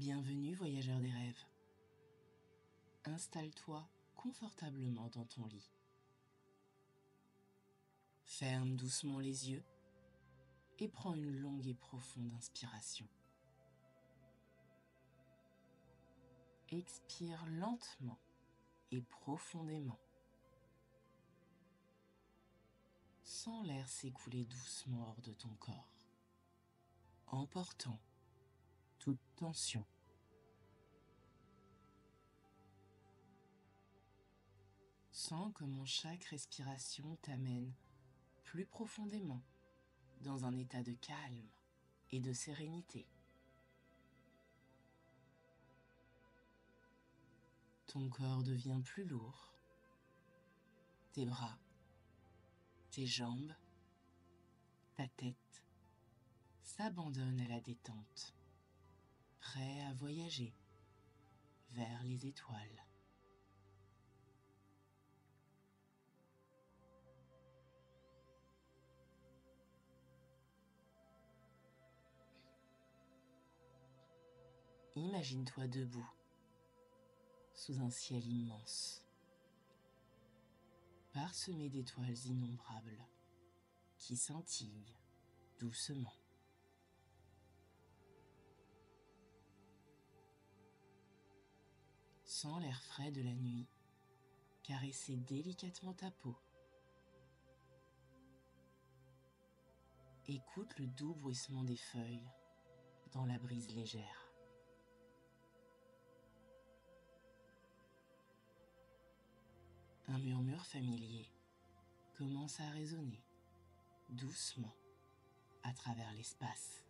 Bienvenue voyageur des rêves. Installe-toi confortablement dans ton lit. Ferme doucement les yeux et prends une longue et profonde inspiration. Expire lentement et profondément. Sens l'air s'écouler doucement hors de ton corps, emportant toute tension. Sens comment chaque respiration t'amène plus profondément dans un état de calme et de sérénité. Ton corps devient plus lourd, tes bras, tes jambes, ta tête s'abandonnent à la détente, prêt à voyager vers les étoiles. Imagine-toi debout, sous un ciel immense, parsemé d'étoiles innombrables qui scintillent doucement. Sens l'air frais de la nuit caresser délicatement ta peau. Écoute le doux bruissement des feuilles dans la brise légère. Un murmure familier commence à résonner doucement à travers l'espace.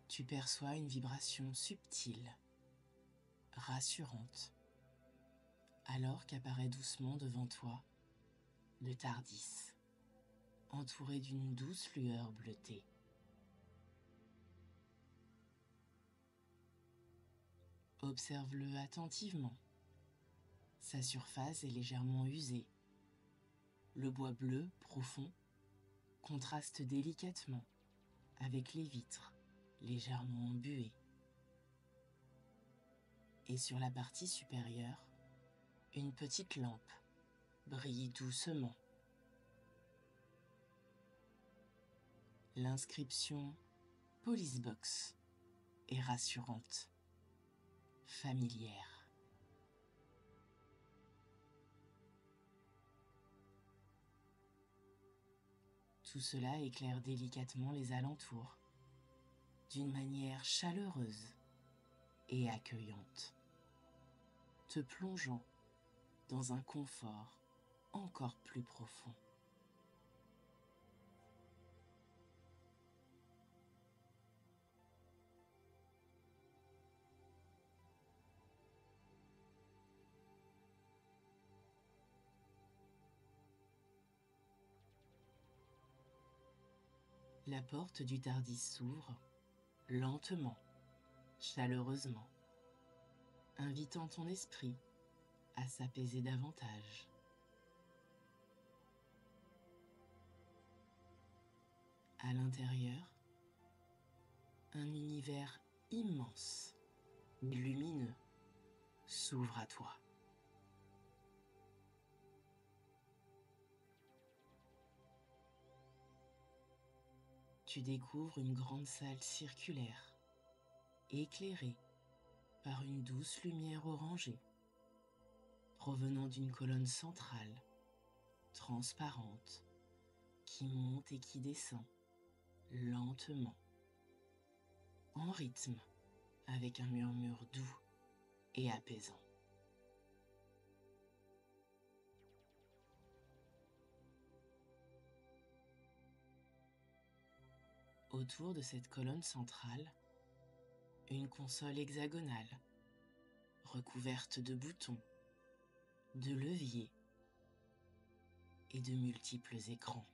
Tu perçois une vibration subtile, rassurante, alors qu'apparaît doucement devant toi le Tardis, entouré d'une douce lueur bleutée. Observe-le attentivement. Sa surface est légèrement usée. Le bois bleu profond contraste délicatement avec les vitres légèrement embuées. Et sur la partie supérieure, une petite lampe brille doucement. L'inscription « Police Box » est rassurante, familière. Tout cela éclaire délicatement les alentours, d'une manière chaleureuse et accueillante, te plongeant dans un confort encore plus profond. La porte du Tardis s'ouvre lentement, chaleureusement, invitant ton esprit à s'apaiser davantage. À l'intérieur, un univers immense et lumineux s'ouvre à toi. Tu découvres une grande salle circulaire, éclairée par une douce lumière orangée, provenant d'une colonne centrale, transparente, qui monte et qui descend lentement, en rythme, avec un murmure doux et apaisant. Autour de cette colonne centrale, une console hexagonale, recouverte de boutons, de leviers et de multiples écrans.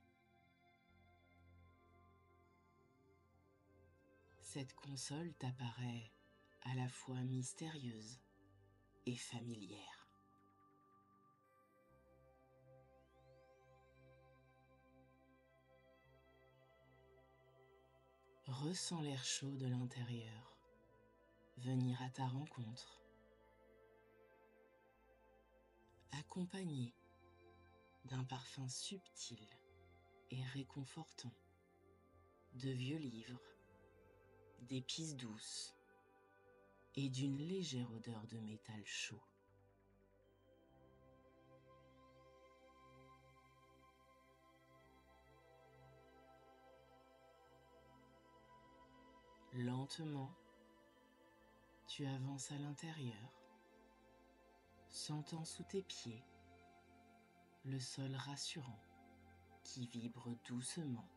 Cette console t'apparaît à la fois mystérieuse et familière. Ressens l'air chaud de l'intérieur venir à ta rencontre, accompagné d'un parfum subtil et réconfortant, de vieux livres, d'épices douces et d'une légère odeur de métal chaud. Lentement, tu avances à l'intérieur, sentant sous tes pieds le sol rassurant qui vibre doucement,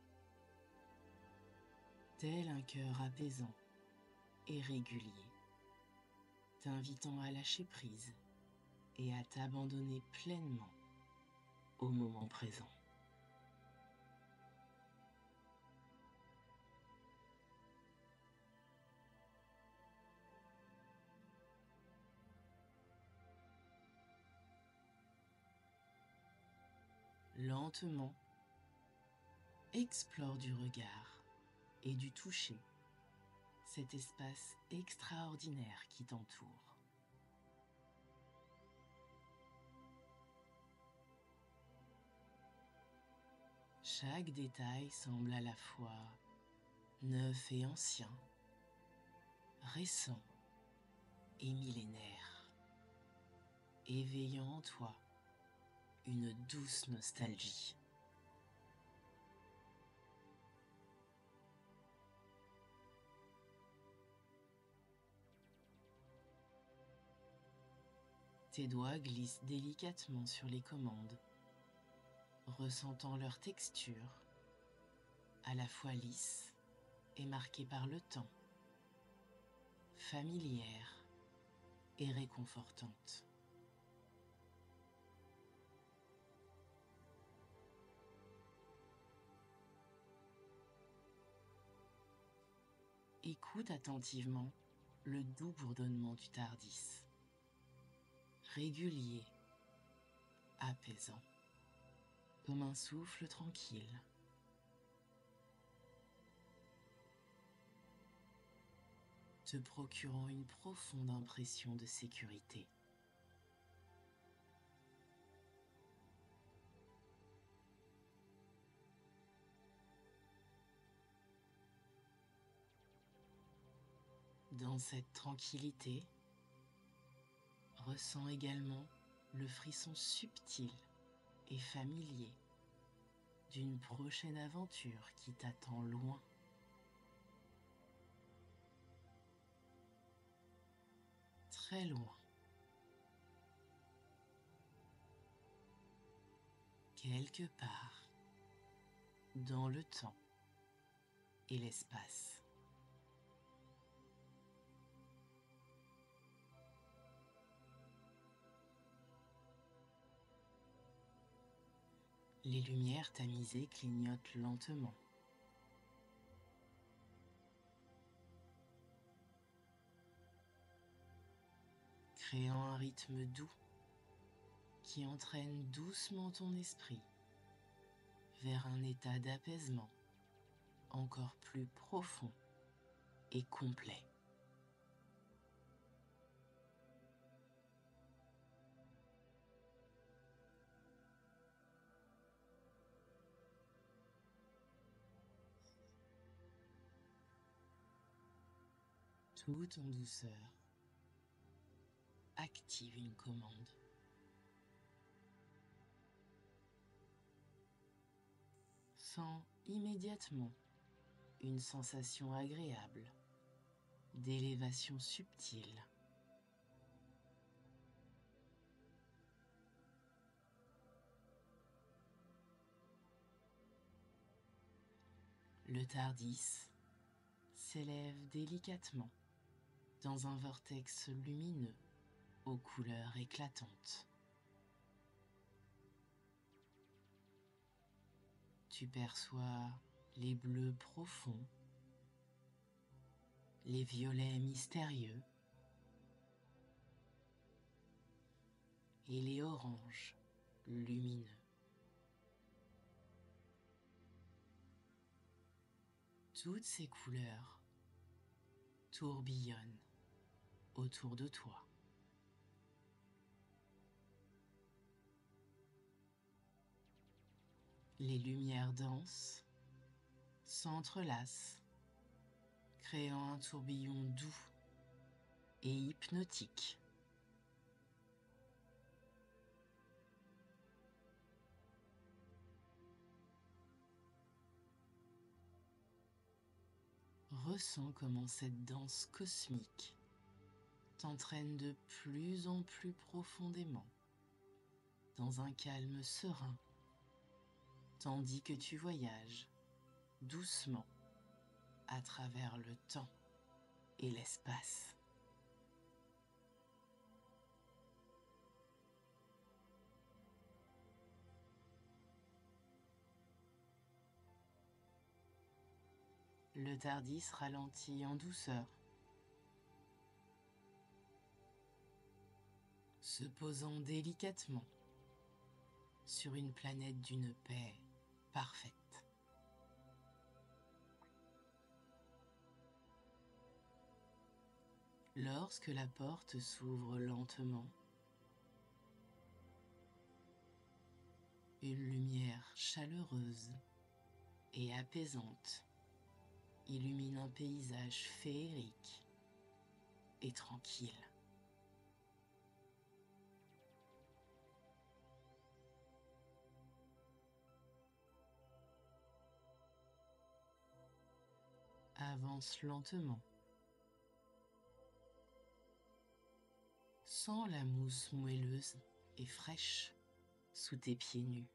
tel un cœur apaisant et régulier, t'invitant à lâcher prise et à t'abandonner pleinement au moment présent. Lentement, explore du regard et du toucher cet espace extraordinaire qui t'entoure. Chaque détail semble à la fois neuf et ancien, récent et millénaire, éveillant en toi une douce nostalgie. Tes doigts glissent délicatement sur les commandes, ressentant leur texture, à la fois lisse et marquée par le temps, familière et réconfortante. Écoute attentivement le doux bourdonnement du Tardis, régulier, apaisant, comme un souffle tranquille. Te procurant une profonde impression de sécurité. Dans cette tranquillité, ressens également le frisson subtil et familier d'une prochaine aventure qui t'attend loin. Très loin. Quelque part dans le temps et l'espace. Les lumières tamisées clignotent lentement. Créant un rythme doux qui entraîne doucement ton esprit vers un état d'apaisement encore plus profond et complet. Tout en douceur, active une commande. Sens immédiatement une sensation agréable d'élévation subtile. Le Tardis s'élève délicatement dans un vortex lumineux aux couleurs éclatantes. Tu perçois les bleus profonds, les violets mystérieux et les oranges lumineux. Toutes ces couleurs tourbillonnent autour de toi. Les lumières denses s'entrelacent, créant un tourbillon doux et hypnotique. Ressens comment cette danse cosmique t'entraîne de plus en plus profondément dans un calme serein, tandis que tu voyages doucement à travers le temps et l'espace. Le Tardis ralentit en douceur, se posant délicatement sur une planète d'une paix parfaite. Lorsque la porte s'ouvre lentement, une lumière chaleureuse et apaisante illumine un paysage féerique et tranquille. Avance lentement. Sens la mousse moelleuse et fraîche sous tes pieds nus.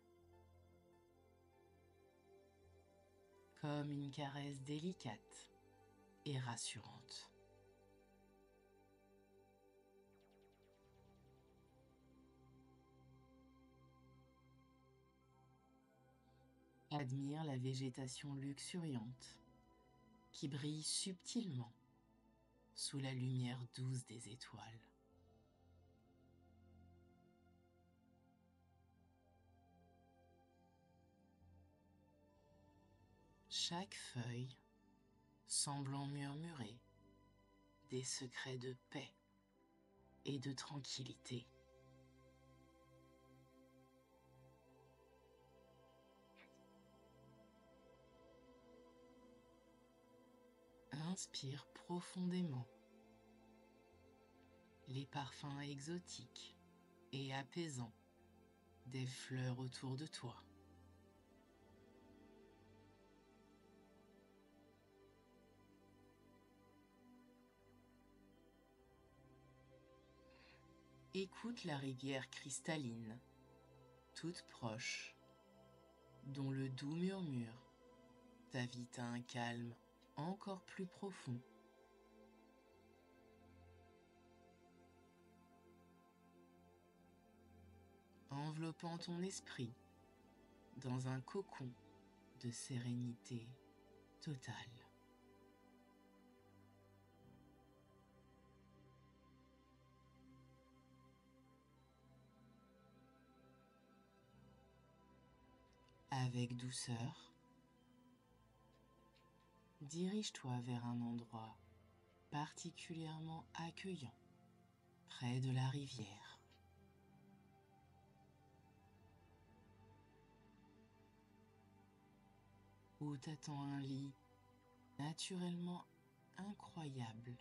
Comme une caresse délicate et rassurante. Admire la végétation luxuriante qui brille subtilement sous la lumière douce des étoiles. Chaque feuille semblant murmurer des secrets de paix et de tranquillité. Inspire profondément les parfums exotiques et apaisants des fleurs autour de toi. Écoute la rivière cristalline, toute proche, dont le doux murmure t'invite à un calme encore plus profond. Enveloppant ton esprit dans un cocon de sérénité totale. Avec douceur, dirige-toi vers un endroit particulièrement accueillant, près de la rivière. Où t'attend un lit naturellement incroyable,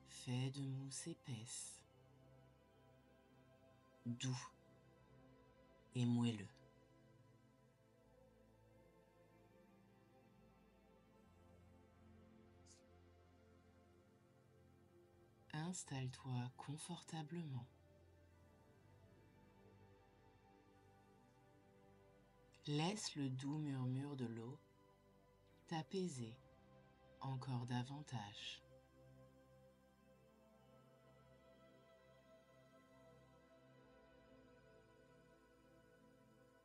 fait de mousse épaisse, doux et moelleux. Installe-toi confortablement. Laisse le doux murmure de l'eau t'apaiser encore davantage.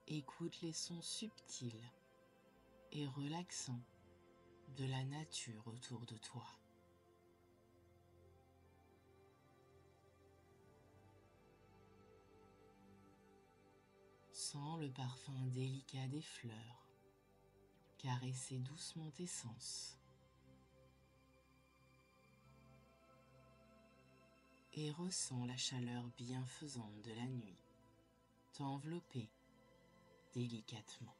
Écoute les sons subtils et relaxants de la nature autour de toi. Sens le parfum délicat des fleurs caresser doucement tes sens et ressens la chaleur bienfaisante de la nuit t'envelopper délicatement.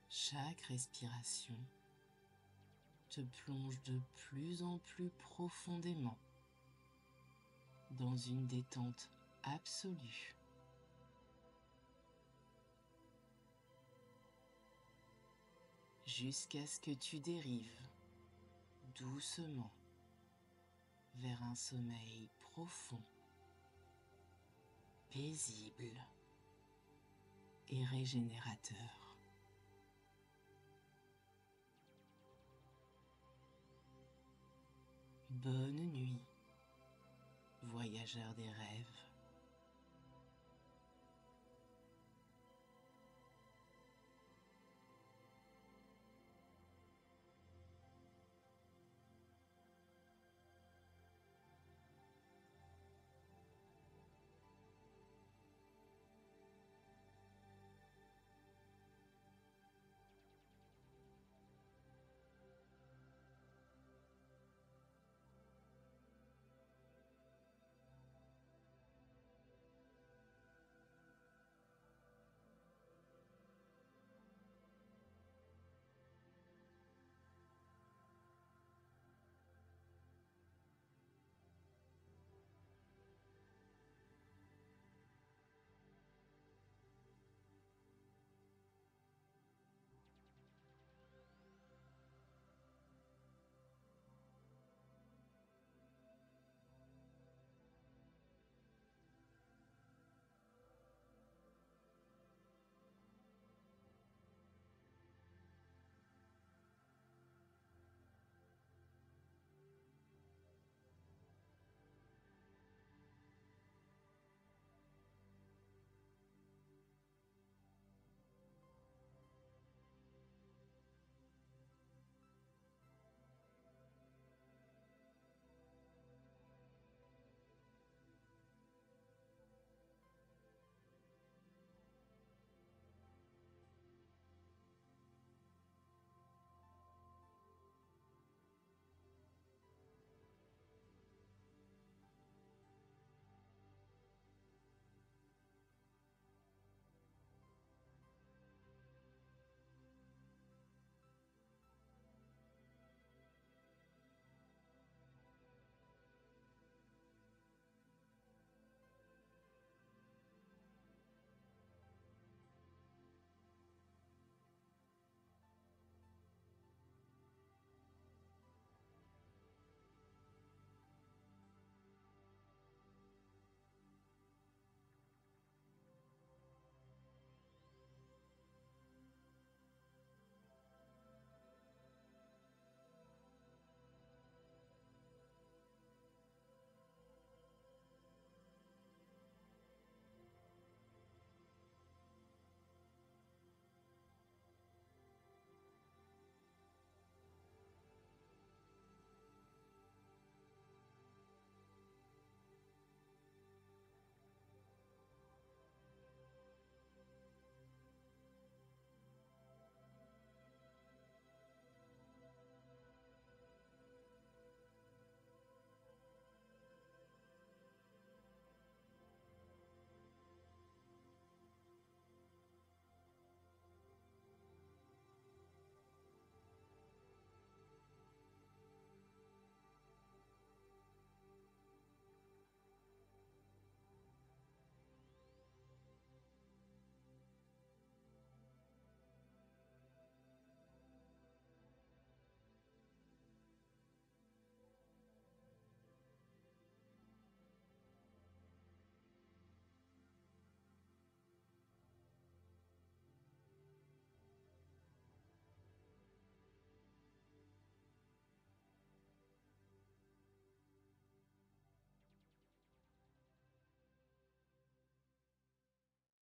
Chaque respiration te plonge de plus en plus profondément dans une détente absolue. Jusqu'à ce que tu dérives doucement vers un sommeil profond, paisible et régénérateur. Bonne nuit, voyageur des rêves.